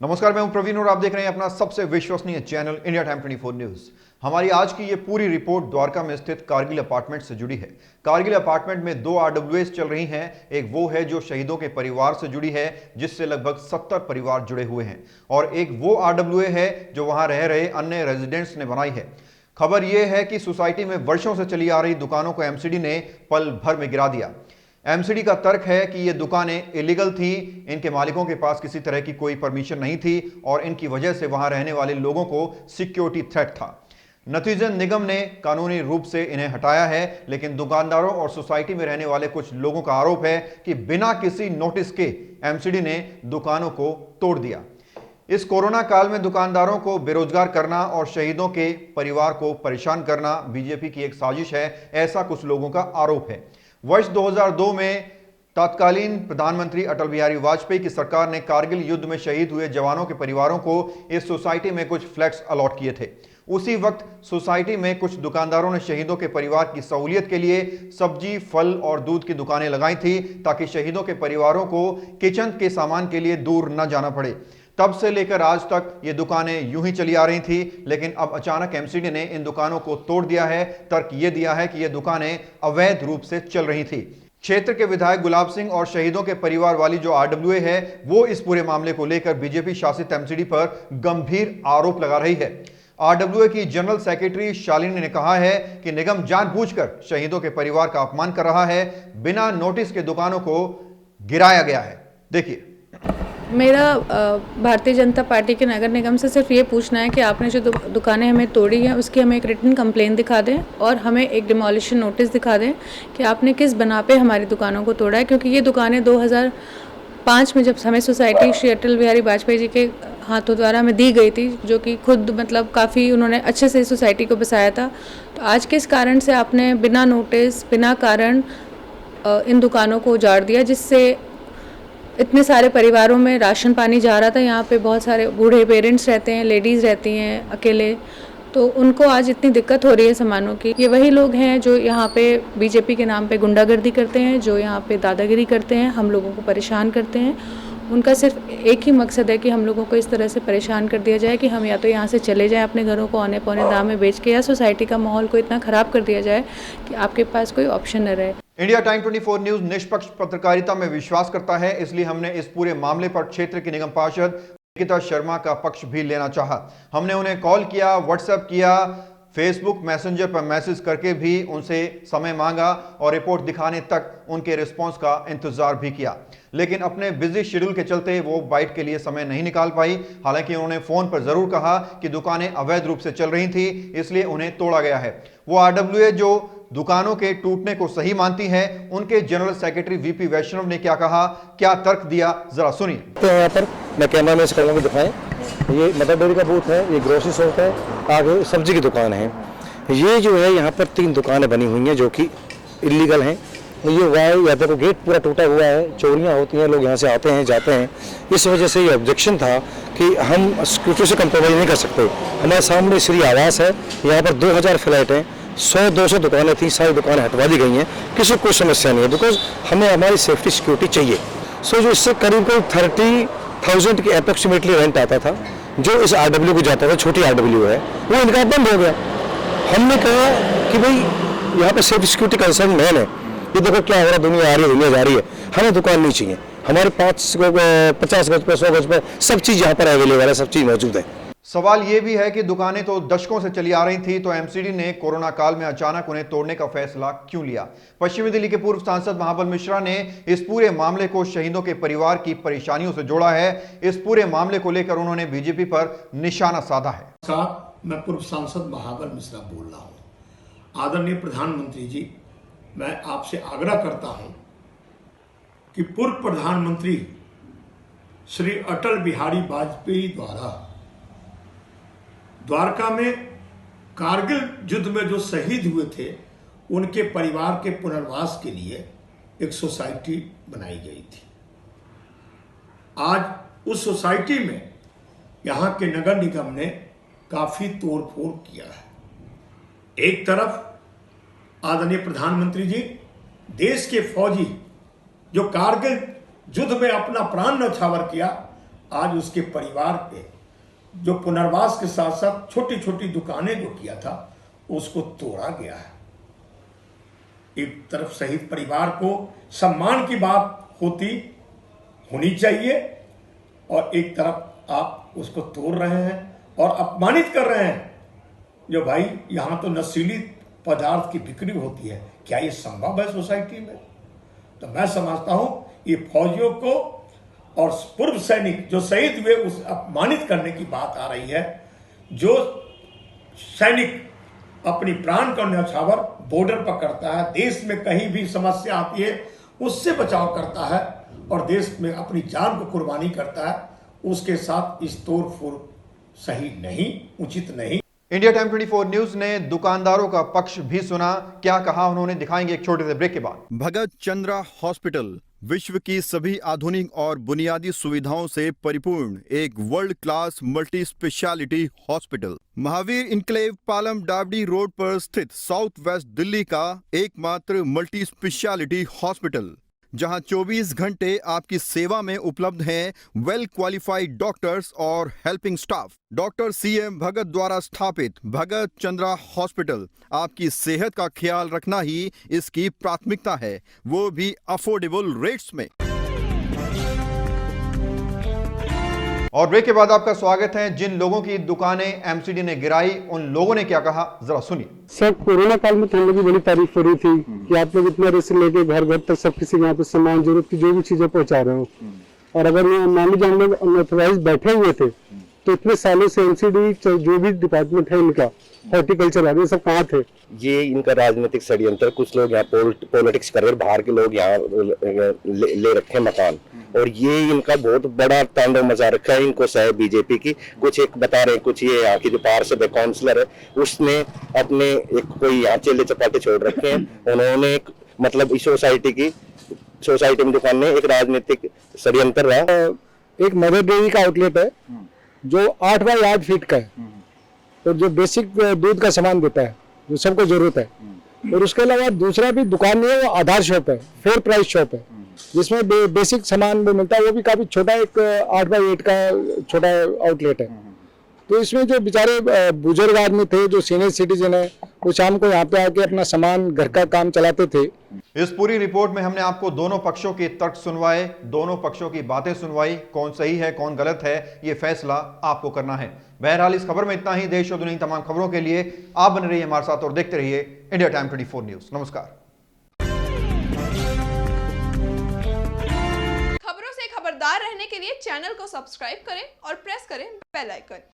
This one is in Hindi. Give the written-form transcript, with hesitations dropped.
नमस्कार, मैं हूं प्रवीण और आप देख रहे हैं अपना सबसे विश्वसनीय चैनल इंडिया टाइम 24 न्यूज। हमारी आज की ये पूरी रिपोर्ट द्वारका में स्थित कारगिल अपार्टमेंट से जुड़ी है। कारगिल अपार्टमेंट में 2 RWAs चल रही हैं। एक वो है जो शहीदों के परिवार से जुड़ी है, जिससे लगभग 70 परिवार जुड़े हुए हैं, और एक वो RWA है जो वहां रह रहे अन्य रेजिडेंट्स ने बनाई है। खबर यह है कि सोसाइटी में वर्षों से चली आ रही दुकानों को एमसीडी ने पल भर में गिरा दिया। एमसीडी का तर्क है कि ये दुकानें इलीगल थी, इनके मालिकों के पास किसी तरह की कोई परमिशन नहीं थी और इनकी वजह से वहां रहने वाले लोगों को सिक्योरिटी थ्रेट था। नतीजन निगम ने कानूनी रूप से इन्हें हटाया है, लेकिन दुकानदारों और सोसाइटी में रहने वाले कुछ लोगों का आरोप है कि बिना किसी नोटिस के एमसीडी ने दुकानों को तोड़ दिया। इस कोरोना काल में दुकानदारों को बेरोजगार करना और शहीदों के परिवार को परेशान करना बीजेपी की एक साजिश है, ऐसा कुछ लोगों का आरोप है। वर्ष 2002 में तत्कालीन प्रधानमंत्री अटल बिहारी वाजपेयी की सरकार ने कारगिल युद्ध में शहीद हुए जवानों के परिवारों को इस सोसाइटी में कुछ फ्लैट्स अलॉट किए थे। उसी वक्त सोसाइटी में कुछ दुकानदारों ने शहीदों के परिवार की सहूलियत के लिए सब्जी, फल और दूध की दुकानें लगाई थी, ताकि शहीदों के परिवारों को किचन के सामान के लिए दूर न जाना पड़े। तब से लेकर आज तक ये दुकानें यूं ही चली आ रही थी, लेकिन अब अचानक एमसीडी ने इन दुकानों को तोड़ दिया है। तर्क ये दिया है कि ये दुकानें अवैध रूप से चल रही थी। क्षेत्र के विधायक गुलाब सिंह और शहीदों के परिवार वाली जो RWA है, वो इस पूरे मामले को लेकर बीजेपी शासित एमसीडी पर गंभीर आरोप लगा रही है। RWA की जनरल सेक्रेटरी शालिनी ने कहा है कि निगम जानबूझकर शहीदों के परिवार का अपमान कर रहा है, बिना नोटिस के दुकानों को गिराया गया है। देखिए, मेरा भारतीय जनता पार्टी के नगर निगम से सिर्फ ये पूछना है कि आपने जो दुकानें हमें तोड़ी हैं उसकी हमें एक रिटन कंप्लेंट दिखा दें और हमें एक डिमोलिशन नोटिस दिखा दें कि आपने किस बना पे हमारी दुकानों को तोड़ा है। क्योंकि ये दुकानें 2005 में जब हमें सोसाइटी श्री अटल बिहारी वाजपेयी जी के हाथों द्वारा हमें दी गई थी, जो कि खुद मतलब काफ़ी उन्होंने अच्छे से सोसाइटी को बसाया था, तो आज किस कारण से आपने बिना नोटिस बिना कारण इन दुकानों को उजाड़ दिया, जिससे इतने सारे परिवारों में राशन पानी जा रहा था। यहाँ पे बहुत सारे बूढ़े पेरेंट्स रहते हैं, लेडीज़ रहती हैं अकेले, तो उनको आज इतनी दिक्कत हो रही है सामानों की। ये वही लोग हैं जो यहाँ पे बीजेपी के नाम पे गुंडागर्दी करते हैं, जो यहाँ पे दादागिरी करते हैं, हम लोगों को परेशान करते हैं। उनका सिर्फ एक ही मकसद है कि हम लोगों को इस तरह से परेशान कर दिया जाए कि हम या तो यहाँ से चले जाएं अपने घरों को औने पौने दाम में बेच के, या सोसाइटी का माहौल को इतना ख़राब कर दिया जाए कि आपके पास कोई ऑप्शन न रहे। इंडिया टाइम 24 न्यूज निष्पक्ष पत्रकारिता में विश्वास करता है, इसलिए हमने इस पूरे मामले पर क्षेत्र की निगम पार्षद निकिता शर्मा का पक्ष भी लेना चाहा। हमने उन्हें कॉल किया, व्हाट्सएप किया, फेसबुक मैसेंजर पर मैसेज करके भी उनसे समय मांगा और रिपोर्ट दिखाने तक उनके रिस्पांस का इंतजार भी किया, लेकिन अपने बिजी शेड्यूल के चलते वो बाइट के लिए समय नहीं निकाल पाई। हालांकि उन्होंने फोन पर जरूर कहा कि दुकानें अवैध रूप से चल रही थी, इसलिए उन्हें तोड़ा गया है। वो RWA जो दुकानों के टूटने को सही मानती है, उनके जनरल सेक्रेटरी VP वैष्णव ने क्या कहा, क्या तर्क दिया, जरा सुनिए। तो यहाँ पर मैं कैमरा में से दिखाएं, ये मदर डेयरी का बूथ है, ये ग्रोसरी शॉप है, आगे सब्जी की दुकान है। ये जो है यहाँ पर 3 दुकानें बनी हुई हैं जो कि इलीगल हैं। ये यहाँ पर गेट पूरा टूटा हुआ है, चोरियाँ होती हैं, लोग यहाँ से आते हैं जाते हैं। इस वजह से ये ऑब्जेक्शन था कि हम सिक्योरिटी से कंप्रोमाइज नहीं कर सकते। हमारे सामने श्री आवास है, यहाँ पर 2000 फ्लैट हैं, 100-200 दुकानें थी, सारी दुकानें हटवा दी गई हैं। किसी को कोई समस्या नहीं है, बिकॉज हमें हमारी सेफ्टी सिक्योरिटी चाहिए। सो जो इससे करीब 30,000 की अप्रोक्सीमेटली रेंट आता था, जो इस RWA को जाता था, छोटी RWA है, वो इनका बंद हो गया। हमने कहा कि भाई यहाँ पे सेफ्टी सिक्योरिटी कंसर्न मैन है, ये देखो क्या हो रहा है, दुनिया आ रही है, दुनिया जा रही है, हमें दुकान नहीं चाहिए। हमारे 50 गज पे 100 गज पे सब चीज़ यहाँ पर अवेलेबल है, सब चीज़ मौजूद है। सवाल यह भी है कि दुकानें तो दशकों से चली आ रही थी, तो एमसीडी ने कोरोना काल में अचानक उन्हें तोड़ने का फैसला क्यों लिया? पश्चिमी दिल्ली के पूर्व सांसद महाबल मिश्रा ने इस पूरे मामले को शहीदों के परिवार की परेशानियों से जोड़ा है। इस पूरे मामले को लेकर उन्होंने बीजेपी पर निशाना साधा है। मैं पूर्व सांसद महाबल मिश्रा बोल रहा हूं। आदरणीय प्रधानमंत्री जी, मैं आपसे आग्रह करता हूं कि पूर्व प्रधानमंत्री श्री अटल बिहारी वाजपेयी द्वारा द्वारका में कारगिल युद्ध में जो शहीद हुए थे, उनके परिवार के पुनर्वास के लिए एक सोसाइटी बनाई गई थी। आज उस सोसाइटी में यहाँ के नगर निगम ने काफी तोड़फोड़ किया है। एक तरफ आदरणीय प्रधानमंत्री जी, देश के फौजी जो कारगिल युद्ध में अपना प्राण न्यौछावर किया, आज उसके परिवार पे जो पुनर्वास के साथ साथ छोटी छोटी दुकानें जो किया था उसको तोड़ा गया है। एक तरफ शहीद परिवार को सम्मान की बात होनी चाहिए और एक तरफ आप उसको तोड़ रहे हैं और अपमानित कर रहे हैं। जो भाई यहां तो नशीली पदार्थ की बिक्री होती है, क्या ये संभव है सोसाइटी में? तो मैं समझता हूं ये फौजियों को और पूर्व सैनिक जो शहीद हुए उस अपमानित करने की बात आ रही है। जो सैनिक अपनी प्राण का न्यौछावर बॉर्डर पर करता है, देश में कहीं भी समस्या आती है उससे बचाव करता है और देश में अपनी जान को कुर्बानी करता है, उसके साथ इस तोड़ फोड़ सही नहीं, उचित नहीं। इंडिया टाइम 24 न्यूज ने दुकानदारों का पक्ष भी सुना। क्या कहा उन्होंने, दिखाएंगे एक छोटे से ब्रेक के बाद। भगत चंद्रा हॉस्पिटल विश्व की सभी आधुनिक और बुनियादी सुविधाओं से परिपूर्ण एक world class multi speciality hospital Mahavir enclave Palam डावडी रोड पर स्थित साउथ वेस्ट दिल्ली का एकमात्र मल्टी स्पेशलिटी हॉस्पिटल, जहां 24 घंटे आपकी सेवा में उपलब्ध हैं वेल क्वालिफाइड डॉक्टर्स और हेल्पिंग स्टाफ। डॉक्टर CM भगत द्वारा स्थापित भगत चंद्रा हॉस्पिटल आपकी सेहत का ख्याल रखना ही इसकी प्राथमिकता है, वो भी अफोर्डेबल रेट्स में। और ब्रेक के बाद आपका स्वागत है। जिन लोगों की दुकानें MCD ने गिराई, उन लोगों ने क्या कहा, जरा सुनिए। सर, कोरोना काल में तो हम लोग की बड़ी तारीफ हो रही थी कि आप लोग इतना रिस्क लेके घर घर तक सब किसी के यहाँ पे सामान जरूरत की जो भी चीजें पहुंचा रहे हो। और अगर मान लीजिए हम लोग अनऑथराइज बैठे हुए थे तो इतने सालों से MCD जो भी डिपार्टमेंट है इनका, हॉर्टिकल्चर वाले, सब कहाँ थे? ये इनका राजनीतिक षड्यंत्र, कुछ लोग यहाँ पॉलिटिक्स कर रहे हैं, बाहर के लोग यहाँ ले रखे मकान, और ये इनका बहुत बड़ा तांडव मचा रखा है। इनको शायद बीजेपी की कुछ एक बता रहे हैं, कुछ ये यहाँ की जो पार्षद है, काउंसलर है, उसने अपने एक कोई यहाँ चेले चपाटे छोड़ रखे हैं। उन्होंने मतलब इस सोसाइटी में दुकान में एक राजनीतिक षड्यंत्र रहा। एक मदर डेयरी का आउटलेट है जो 8 बाय 8 फीट का है और जो बेसिक दूध का सामान देता है जो सबको जरूरत है। और उसके अलावा दूसरा भी दुकान नहीं है, वो आधार शॉप है, फेयर प्राइस शॉप है, जिसमें बेसिक सामान भी मिलता है। वो भी काफी छोटा, एक 8 बाय 8 का छोटा आउटलेट है। तो इसमें जो बेचारे बुजुर्ग आदमी थे, जो सीनियर सिटीजन है, वो शाम को यहाँ पे आके अपना सामान, घर का काम चलाते थे। इस पूरी रिपोर्ट में हमने आपको दोनों पक्षों के तर्क सुनवाए, दोनों पक्षों की बातें सुनवाई। कौन सही है, कौन गलत है, ये फैसला आपको करना है। बहरहाल इस खबर में इतना ही। देश और दुनिया की तमाम खबरों के लिए आप बने रहिए हमारे साथ और देखते रहिए इंडिया टाइम 24 न्यूज। नमस्कार। खबरों से खबरदार रहने के लिए चैनल को सब्सक्राइब करें और प्रेस करें बेल आइकन।